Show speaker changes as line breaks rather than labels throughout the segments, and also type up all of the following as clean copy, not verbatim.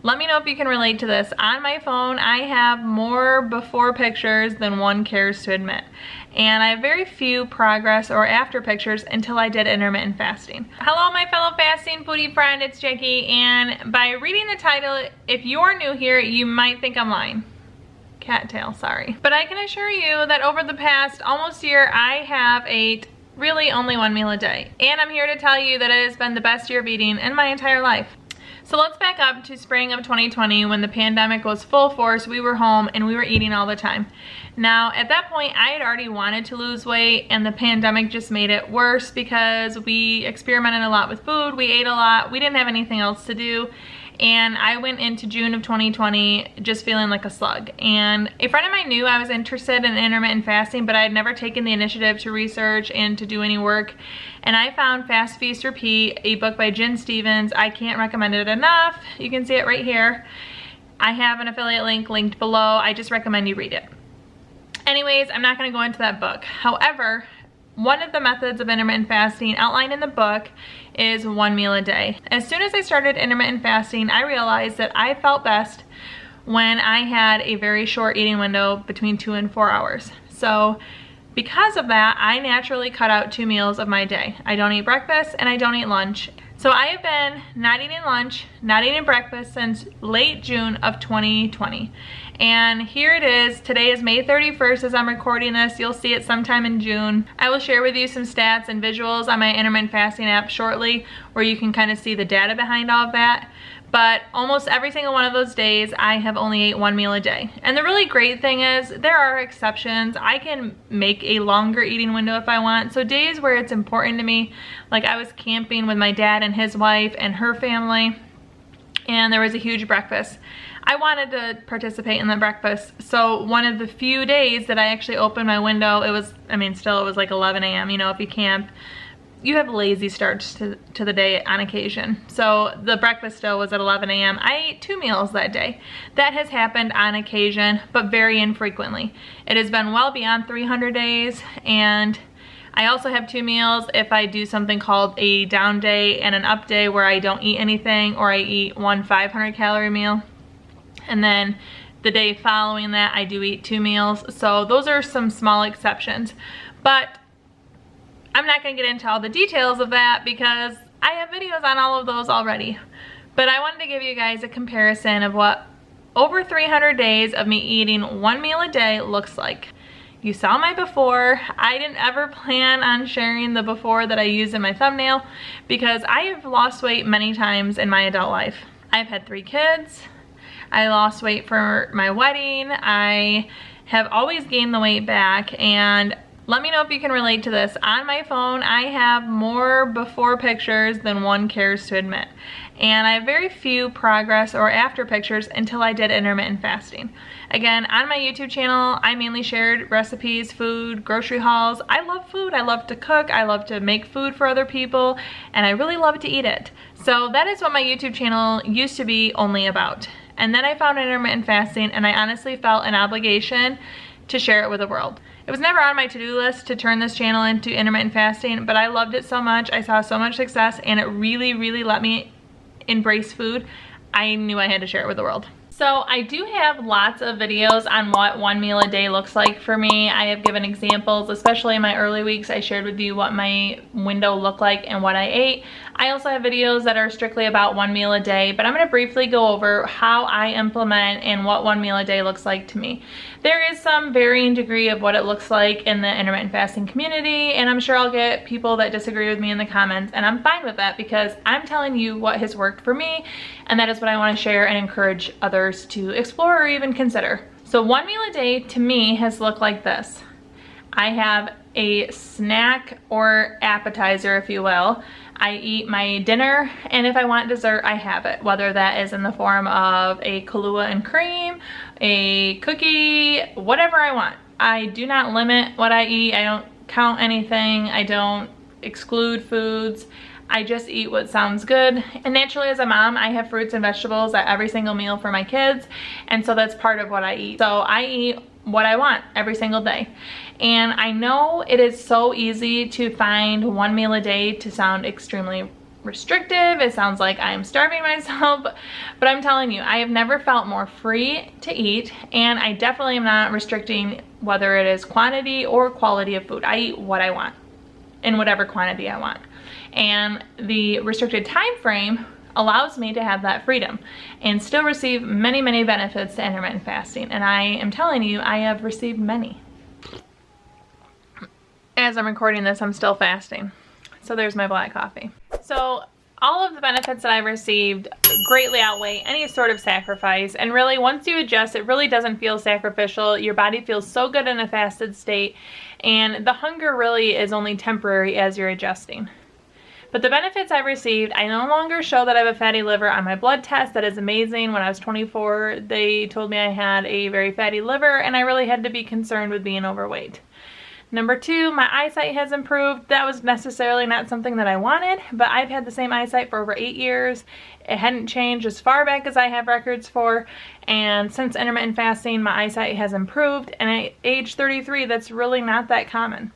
Let me know if you can relate to this. On my phone, I have more before pictures than one cares to admit. And I have very few progress or after pictures until I did intermittent fasting. Hello, my fellow fasting foodie friend, it's Jackie. And by reading the title, if you're new here, you might think I'm lying. Cattail, sorry. But I can assure you that over the past almost year, I have ate really only one meal a day. And I'm here to tell you that it has been the best year of eating in my entire life. So let's back up to spring of 2020 when the pandemic was full force. We were home and we were eating all the time. Now at that point I had already wanted to lose weight, and the pandemic just made it worse because we experimented a lot with food, we ate a lot, we didn't have anything else to do. And I went into June of 2020 just feeling like a slug. And a friend of mine knew I was interested in intermittent fasting, but I had never taken the initiative to research and to do any work. And I found Fast, Feast, Repeat, a book by Jen Stevens. I can't recommend it enough. You can see it right here. I have an affiliate link linked below. I just recommend you read it. Anyways, I'm not going to go into that book. However, one of the methods of intermittent fasting outlined in the book is one meal a day. As soon as I started intermittent fasting, I realized that I felt best when I had a very short eating window between 2 and 4 hours. So because of that, I naturally cut out 2 meals of my day. I don't eat breakfast and I don't eat lunch. So I have been not eating lunch, not eating breakfast since late June of 2020. And here it is. Today is May 31st as I'm recording this. You'll see it sometime in June. I will share with you some stats and visuals on my intermittent fasting app shortly, where you can kind of see the data behind all of that. But almost every single one of those days, I have only ate 1 meal a day. And the really great thing is, there are exceptions. I can make a longer eating window if I want. So days where it's important to me, like I was camping with my dad and his wife and her family, and there was a huge breakfast. I wanted to participate in the breakfast. So one of the few days that I actually opened my window, it was, still it was like 11 a.m. You know, if you camp, you have lazy starts to the day on occasion. So the breakfast still was at 11 a.m. I ate 2 meals that day. That has happened on occasion, but very infrequently. It has been well beyond 300 days, and I also have 2 meals if I do something called a down day and an up day where I don't eat anything, or I eat one 500 calorie meal. And then the day following that, I do eat 2 meals. So those are some small exceptions. But I'm not going to get into all the details of that because I have videos on all of those already. But I wanted to give you guys a comparison of what over 300 days of me eating 1 meal a day looks like. You saw my before. I didn't ever plan on sharing the before that I used in my thumbnail because I have lost weight many times in my adult life. I've had 3 kids. I lost weight for my wedding. I have always gained the weight back, and let me know if you can relate to this. On my phone, I have more before pictures than one cares to admit. And I have very few progress or after pictures until I did intermittent fasting. Again, on my YouTube channel, I mainly shared recipes, food, grocery hauls. I love food. I love to cook. I love to make food for other people, and I really love to eat it. So that is what my YouTube channel used to be only about. And then I found intermittent fasting, and I honestly felt an obligation to share it with the world. It was never on my to-do list to turn this channel into intermittent fasting, but I loved it so much. I saw so much success, and it really, really let me embrace food. I knew I had to share it with the world. So I do have lots of videos on what 1 meal a day looks like for me. I have given examples, especially in my early weeks. I shared with you what my window looked like and what I ate. I also have videos that are strictly about 1 meal a day, but I'm going to briefly go over how I implement and what 1 meal a day looks like to me. There is some varying degree of what it looks like in the intermittent fasting community, and I'm sure I'll get people that disagree with me in the comments, and I'm fine with that because I'm telling you what has worked for me, and that is what I want to share and encourage others to explore or even consider. So 1 meal a day to me has looked like this. I have a snack or appetizer, if you will. I eat my dinner, and if I want dessert, I have it, whether that is in the form of a Kahlua and cream, a cookie, whatever I want. I do not limit what I eat. I don't count anything. I don't exclude foods. I just eat what sounds good. And naturally, as a mom, I have fruits and vegetables at every single meal for my kids, and so that's part of what I eat. So I eat what I want every single day. And I know it is so easy to find 1 meal a day to sound extremely restrictive. It sounds like I'm starving myself, but I'm telling you, I have never felt more free to eat, and I definitely am not restricting whether it is quantity or quality of food. I eat what I want in whatever quantity I want. And the restricted time frame allows me to have that freedom and still receive many, many benefits to intermittent fasting. And I am telling you, I have received many. As I'm recording this, I'm still fasting. So there's my black coffee. So all of the benefits that I've received greatly outweigh any sort of sacrifice. And really, once you adjust, it really doesn't feel sacrificial. Your body feels so good in a fasted state. And the hunger really is only temporary as you're adjusting. But the benefits I've received, I no longer show that I have a fatty liver on my blood test. That is amazing. When I was 24, they told me I had a very fatty liver, and I really had to be concerned with being overweight. Number 2, my eyesight has improved. That was necessarily not something that I wanted, but I've had the same eyesight for over 8 years. It hadn't changed as far back as I have records for, and since intermittent fasting, my eyesight has improved, and at age 33, that's really not that common.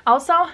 Also,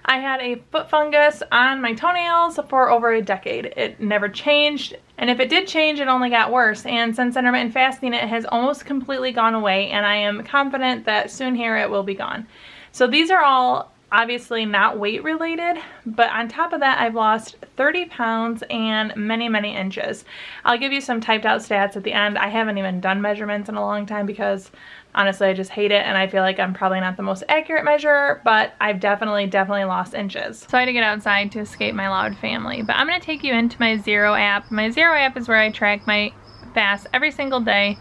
I had a foot fungus on my toenails for over a decade. It never changed, and if it did change, it only got worse. And since intermittent fasting, it has almost completely gone away, and I am confident that soon here it will be gone. So these are all obviously not weight related, but on top of that, I've lost 30 pounds and many, many inches. I'll give you some typed out stats at the end. I haven't even done measurements in a long time because honestly, I just hate it, and I feel like I'm probably not the most accurate measurer, but I've definitely lost inches. So I had to get outside to escape my loud family. But I'm gonna take you into my Zero app. My Zero app is where I track my fast every single day.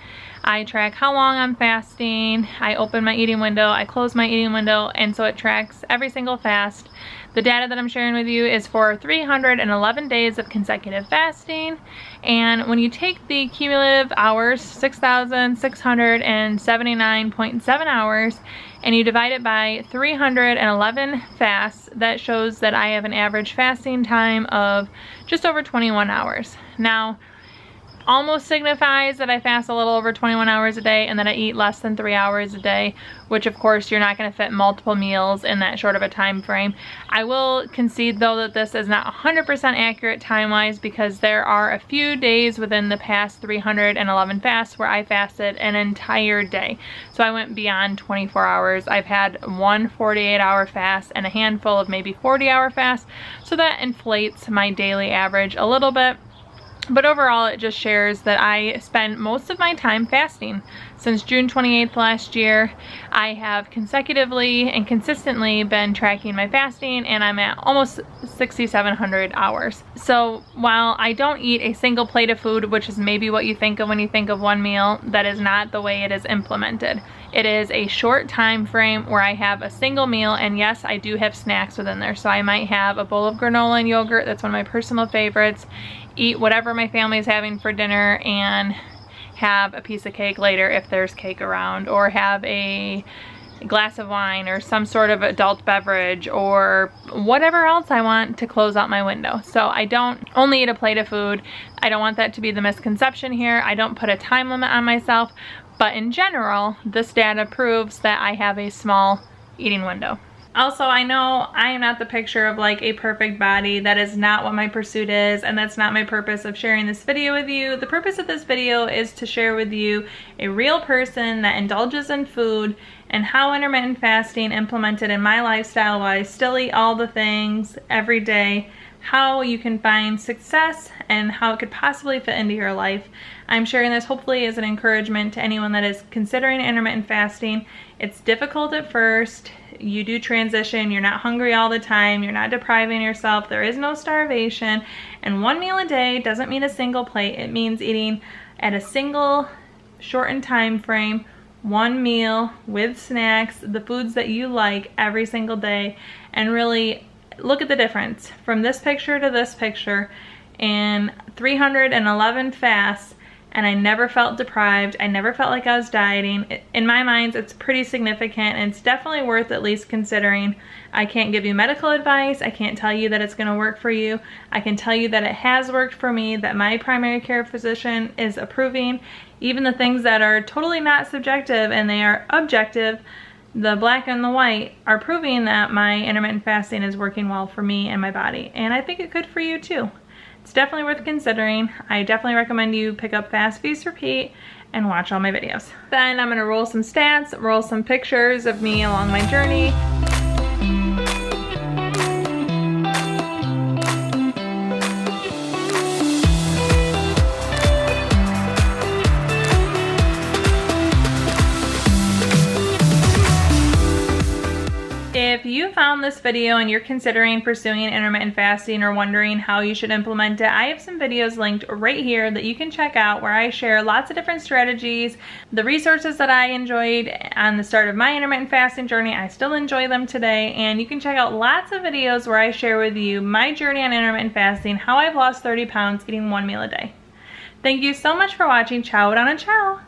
I track how long I'm fasting, I open my eating window, I close my eating window, and so it tracks every single fast. The data that I'm sharing with you is for 311 days of consecutive fasting, and when you take the cumulative hours, 6,679.7 hours, and you divide it by 311 fasts, that shows that I have an average fasting time of just over 21 hours. Now, almost signifies that I fast a little over 21 hours a day and that I eat less than 3 hours a day, which of course you're not going to fit multiple meals in that short of a time frame. I will concede though that this is not 100% accurate time-wise, because there are a few days within the past 311 fasts where I fasted an entire day. So I went beyond 24 hours. I've had one 48-hour fast and a handful of maybe 40-hour fasts, so that inflates my daily average a little bit. But overall, it just shares that I spend most of my time fasting. Since June 28th last year, I have consecutively and consistently been tracking my fasting, and I'm at almost 6,700 hours. So while I don't eat a single plate of food, which is maybe what you think of when you think of one meal, that is not the way it is implemented. It is a short time frame where I have a single meal, and yes, I do have snacks within there. So I might have a bowl of granola and yogurt, that's one of my personal favorites, eat whatever my family is having for dinner, and have a piece of cake later if there's cake around, or have a glass of wine or some sort of adult beverage or whatever else I want to close out my window. So I don't only eat a plate of food. I don't want that to be the misconception here. I don't put a time limit on myself, but in general, this data proves that I have a small eating window. Also, I know I am not the picture of like a perfect body. That is not what my pursuit is, and that's not my purpose of sharing this video with you. The purpose of this video is to share with you a real person that indulges in food and how intermittent fasting implemented in my lifestyle while I still eat all the things every day, how you can find success and how it could possibly fit into your life. I'm sharing this hopefully as an encouragement to anyone that is considering intermittent fasting. It's difficult at first. You do transition. You're not hungry all the time. You're not depriving yourself. There is no starvation. And one meal a day doesn't mean a single plate. It means eating at a single shortened time frame, one meal with snacks, the foods that you like every single day, and really look at the difference from this picture to this picture in 311 fasts, and I never felt deprived. I never felt like I was dieting. In my mind, it's pretty significant, and it's definitely worth at least considering. I can't give you medical advice. I can't tell you that it's gonna work for you. I can tell you that it has worked for me, that my primary care physician is approving. Even the things that are totally not subjective and they are objective, the black and the white are proving that my intermittent fasting is working well for me and my body. And I think it could for you too. It's definitely worth considering. I definitely recommend you pick up Fast Feast Repeat and watch all my videos. Then I'm gonna roll some stats, roll some pictures of me along my journey. If you found this video and you're considering pursuing intermittent fasting or wondering how you should implement it, I have some videos linked right here that you can check out where I share lots of different strategies, the resources that I enjoyed on the start of my intermittent fasting journey. I still enjoy them today, and you can check out lots of videos where I share with you my journey on intermittent fasting, how I've lost 30 pounds eating one meal a day. Thank you so much for watching. Ciao, Donna, ciao.